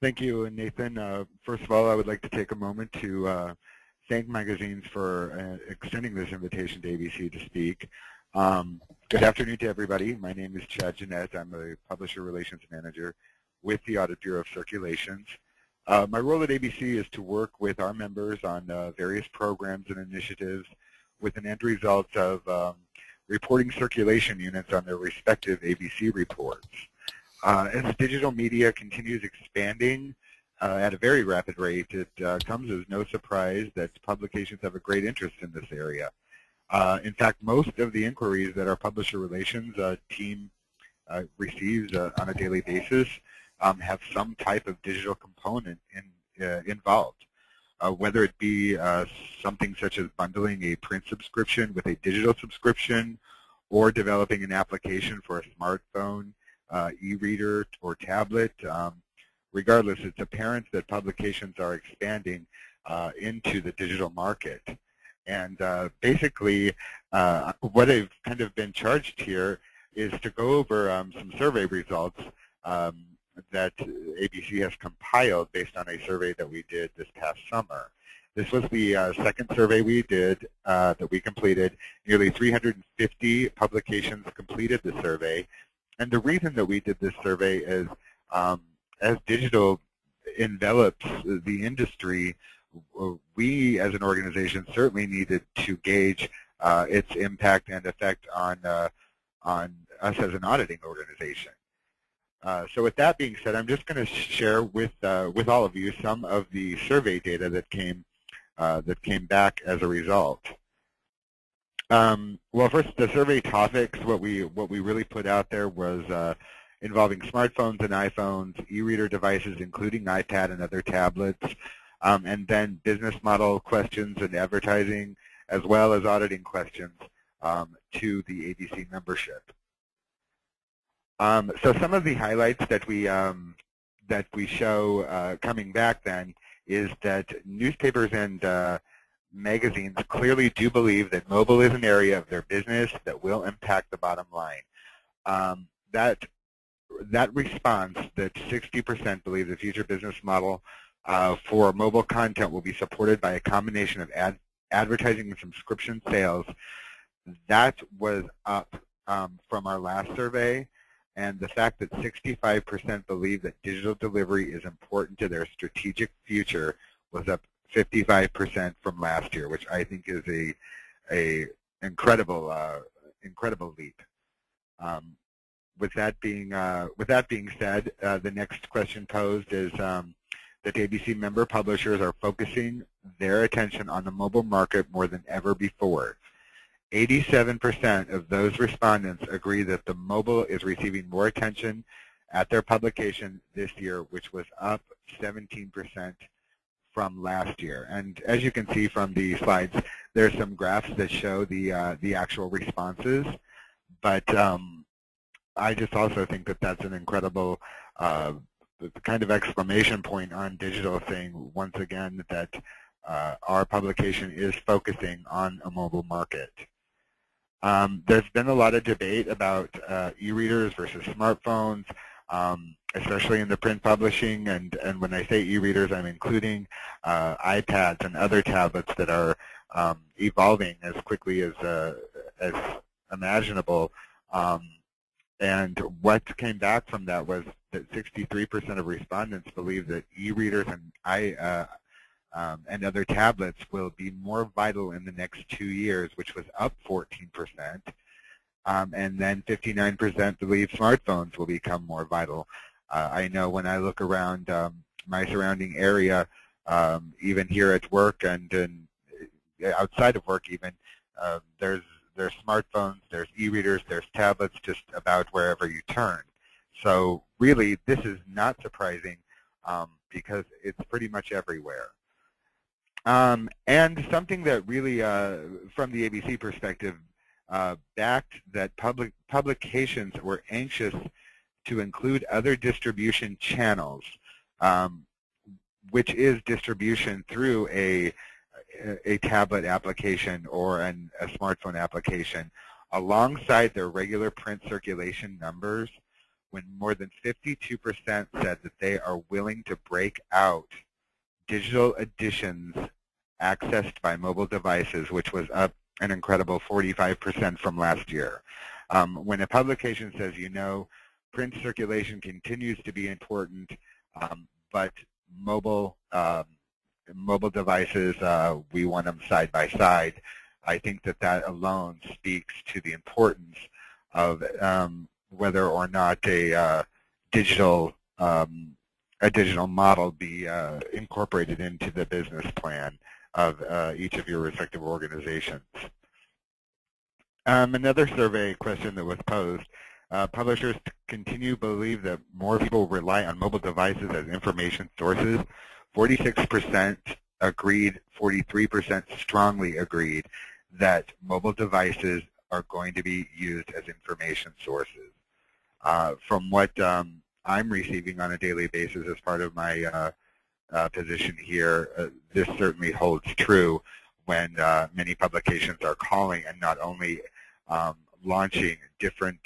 Thank you, Nathan. First of all, I would like to take a moment to thank Mygazines for extending this invitation to ABC to speak. Good afternoon to everybody. My name is Chad Jaennette. I'm a Publisher Relations Manager with the Audit Bureau of Circulations. My role at ABC is to work with our members on various programs and initiatives with an end result of reporting circulation units on their respective ABC reports. As digital media continues expanding at a very rapid rate, it comes as no surprise that publications have a great interest in this area. In fact, most of the inquiries that our publisher relations team receives on a daily basis have some type of digital component involved. Whether it be something such as bundling a print subscription with a digital subscription or developing an application for a smartphone, e-reader, or tablet. Regardless, it's apparent that publications are expanding into the digital market. And basically, what I've kind of been charged here is to go over some survey results that ABC has compiled based on a survey that we did this past summer. This was the second survey we did that we completed. Nearly 350 publications completed the survey. And the reason that we did this survey is as digital envelops the industry, we as an organization certainly needed to gauge its impact and effect on us as an auditing organization. So with that being said, I'm just going to share with all of you some of the survey data that came back as a result. Well, first, the survey topics, what we really put out there was involving smartphones and iPhones, e-reader devices, including iPad and other tablets, and then business model questions and advertising, as well as auditing questions to the ABC membership. So some of the highlights that we show coming back then is that newspapers and magazines clearly do believe that mobile is an area of their business that will impact the bottom line. That response, that 60% believe the future business model for mobile content will be supported by a combination of advertising and subscription sales, that was up from our last survey. And the fact that 65% believe that digital delivery is important to their strategic future was up 55% from last year, which I think is a incredible leap. With that being said, the next question posed is that ABC member publishers are focusing their attention on the mobile market more than ever before. 87% of those respondents agree that the mobile is receiving more attention at their publication this year, which was up 17% from last year. And as you can see from the slides, there's some graphs that show the actual responses. But I just also think that that's an incredible kind of exclamation point on digital, saying once again that our publication is focusing on a mobile market. There's been a lot of debate about e-readers versus smartphones, especially in the print publishing. And when I say e-readers, I'm including iPads and other tablets that are evolving as quickly as imaginable. And what came back from that was that 63% of respondents believe that e-readers and other tablets will be more vital in the next 2 years, which was up 14%. And then 59% believe smartphones will become more vital. I know when I look around my surrounding area, even here at work and outside of work even, there's smartphones, there's e-readers, there's tablets just about wherever you turn. So really, this is not surprising because it's pretty much everywhere. And something that really, from the ABC perspective, backed that publications were anxious to include other distribution channels, which is distribution through a tablet application or a smartphone application, alongside their regular print circulation numbers, when more than 52% said that they are willing to break out digital editions accessed by mobile devices, which was up an incredible 45% from last year. When a publication says, print circulation continues to be important, but mobile devices, we want them side by side, I think that alone speaks to the importance of whether or not a digital model be incorporated into the business plan of each of your respective organizations. Another survey question that was posed, publishers continue to believe that more people rely on mobile devices as information sources. 46% agreed, 43% strongly agreed that mobile devices are going to be used as information sources. From what I'm receiving on a daily basis as part of my position here, this certainly holds true when many publications are calling and not only launching different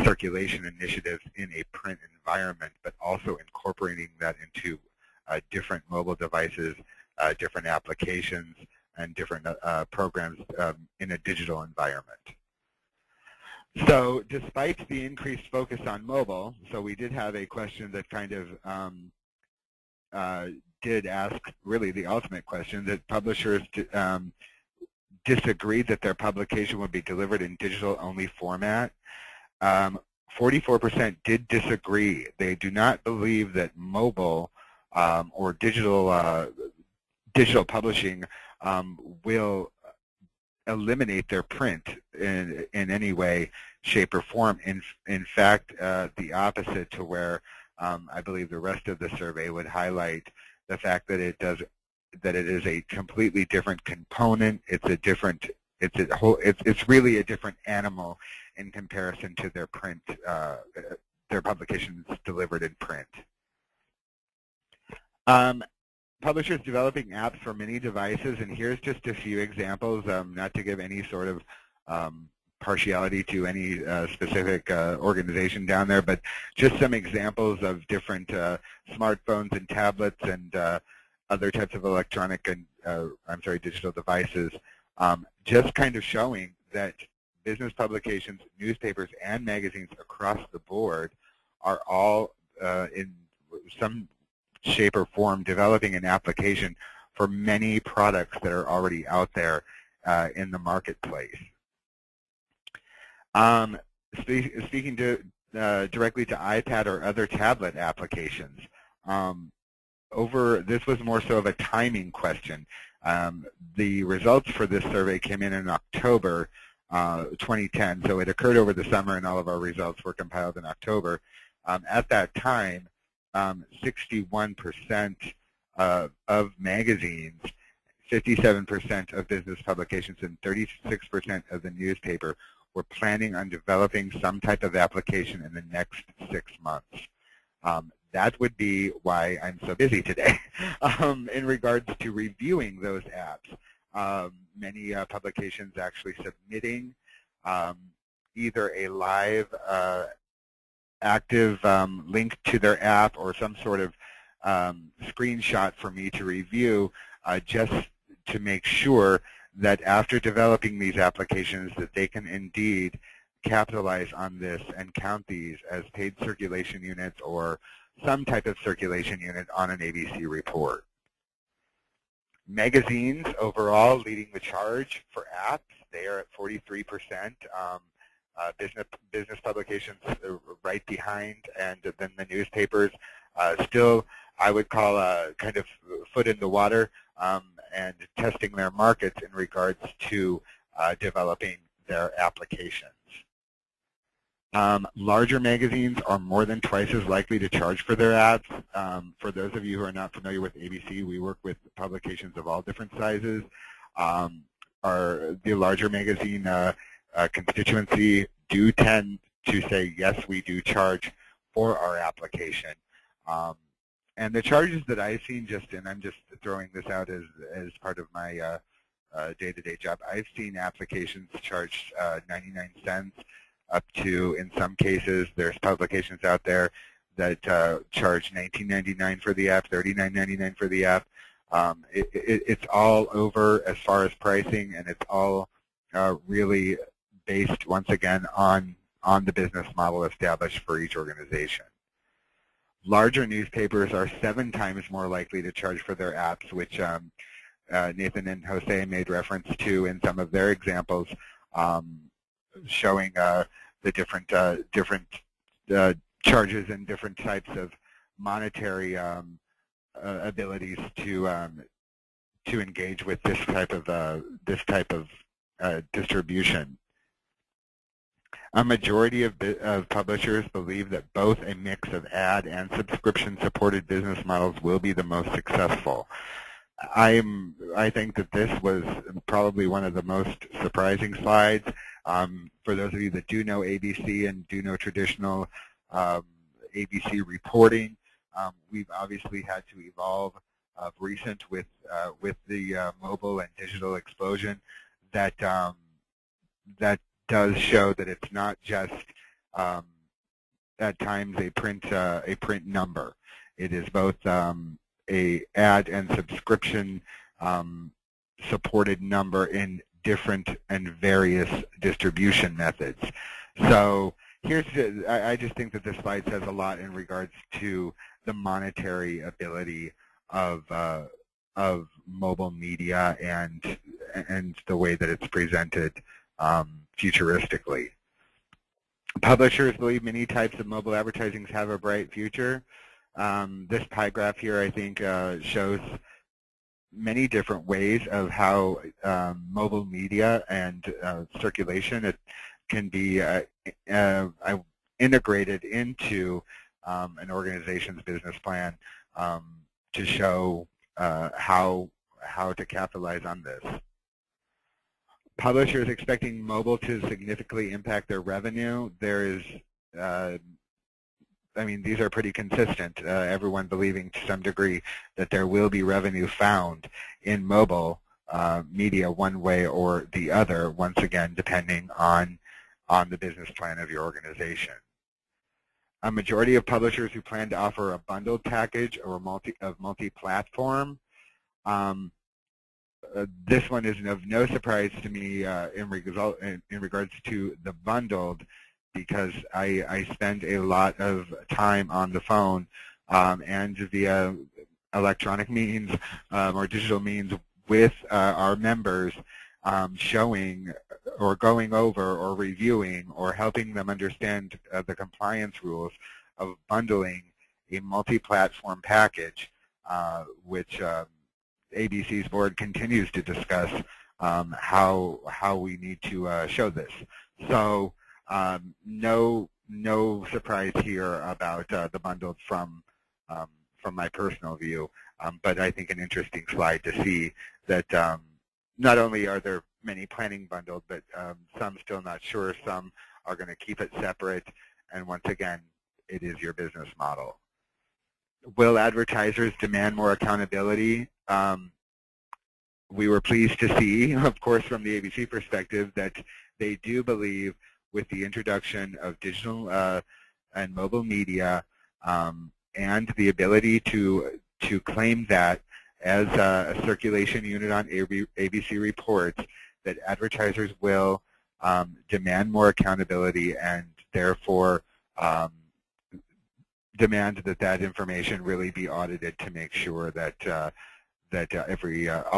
circulation initiatives in a print environment, but also incorporating that into different mobile devices, different applications, and different programs in a digital environment. So despite the increased focus on mobile, so we did have a question that kind of did ask really the ultimate question, that publishers disagreed that their publication would be delivered in digital-only format. 44% did disagree. They do not believe that mobile or digital publishing will eliminate their print in any way, shape, or form. In fact, the opposite, to where I believe the rest of the survey would highlight the fact that it is a completely different component. It's really a different animal in comparison to their print, their publications delivered in print. Publishers developing apps for many devices, and here's just a few examples, not to give any sort of partiality to any specific organization down there, but just some examples of different smartphones and tablets and other types of electronic and, digital devices, just kind of showing that business publications, newspapers, and magazines across the board are all in some shape or form developing an application for many products that are already out there in the marketplace. Speaking directly to iPad or other tablet applications, this was more so of a timing question. The results for this survey came in October 2010, so it occurred over the summer, and all of our results were compiled in October. At that time, 61% of magazines, 57% of business publications, and 36% of the newspaper were planning on developing some type of application in the next 6 months. That would be why I'm so busy today in regards to reviewing those apps. Many publications actually submitting either a live active link to their app or some sort of screenshot for me to review, just to make sure that after developing these applications that they can indeed capitalize on this and count these as paid circulation units or some type of circulation unit on an ABC report. Magazines overall leading the charge for apps. They are at 43%. Business publications right behind, and then the newspapers still, I would call a kind of foot in the water and testing their markets in regards to developing their applications. Larger magazines are more than twice as likely to charge for their ads. For those of you who are not familiar with ABC, we work with publications of all different sizes. The larger magazine constituency do tend to say, yes, we do charge for our application. And the charges that I've seen, and I'm just throwing this out as part of my day-to-day job, I've seen applications charge 99 cents, up to, in some cases, there's publications out there that charge $19.99 for the app, $39.99 for the app. It's all over as far as pricing, and it's all really based, once again, on the business model established for each organization. Larger newspapers are 7 times more likely to charge for their apps, which Nathan and Jose made reference to in some of their examples, showing the different charges and different types of monetary abilities to engage with this type of distribution. A majority of publishers believe that both a mix of ad and subscription-supported business models will be the most successful. I think that this was probably one of the most surprising slides. For those of you that do know ABC and do know traditional ABC reporting, we've obviously had to evolve of recent with the mobile and digital explosion. That does show that it's not just at times a print number. It is both a ad and subscription supported number in different and various distribution methods. So I just think that this slide says a lot in regards to the monetary ability of mobile media and the way that it's presented futuristically. Publishers believe many types of mobile advertising have a bright future. This pie graph here, I think, shows many different ways of how mobile media and circulation can be integrated into an organization's business plan to show how to capitalize on this. Publishers expecting mobile to significantly impact their revenue. There is, I mean, these are pretty consistent. Everyone believing to some degree that there will be revenue found in mobile media one way or the other, once again, depending on the business plan of your organization. A majority of publishers who plan to offer a bundled package or multi-platform. This one is of no surprise to me in regards to the bundled, because I spend a lot of time on the phone and via electronic means or digital means with our members, showing or going over or reviewing or helping them understand the compliance rules of bundling a multi-platform package, which ABC's board continues to discuss how we need to show this. So no surprise here about the bundled from my personal view, but I think an interesting slide to see that not only are there many planning bundled, but some still not sure, some are going to keep it separate, and once again, it is your business model. Will advertisers demand more accountability? We were pleased to see, of course, from the ABC perspective, that they do believe with the introduction of digital and mobile media and the ability to claim that as a circulation unit on ABC reports, that advertisers will demand more accountability and therefore demand that information really be audited to make sure that all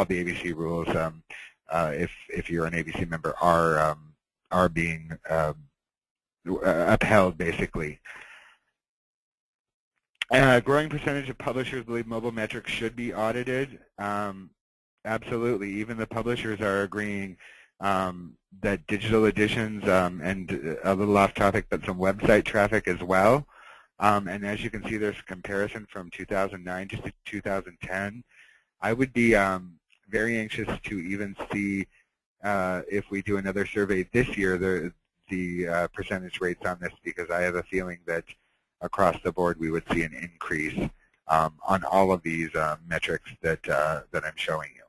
the ABC rules, if you're an ABC member, are being upheld, basically. A growing percentage of publishers believe mobile metrics should be audited. Absolutely. Even the publishers are agreeing that digital editions and a little off topic, but some website traffic as well. And as you can see, there's a comparison from 2009 to 2010. I would be very anxious to even see if we do another survey this year, the percentage rates on this, because I have a feeling that across the board we would see an increase on all of these metrics that I'm showing you.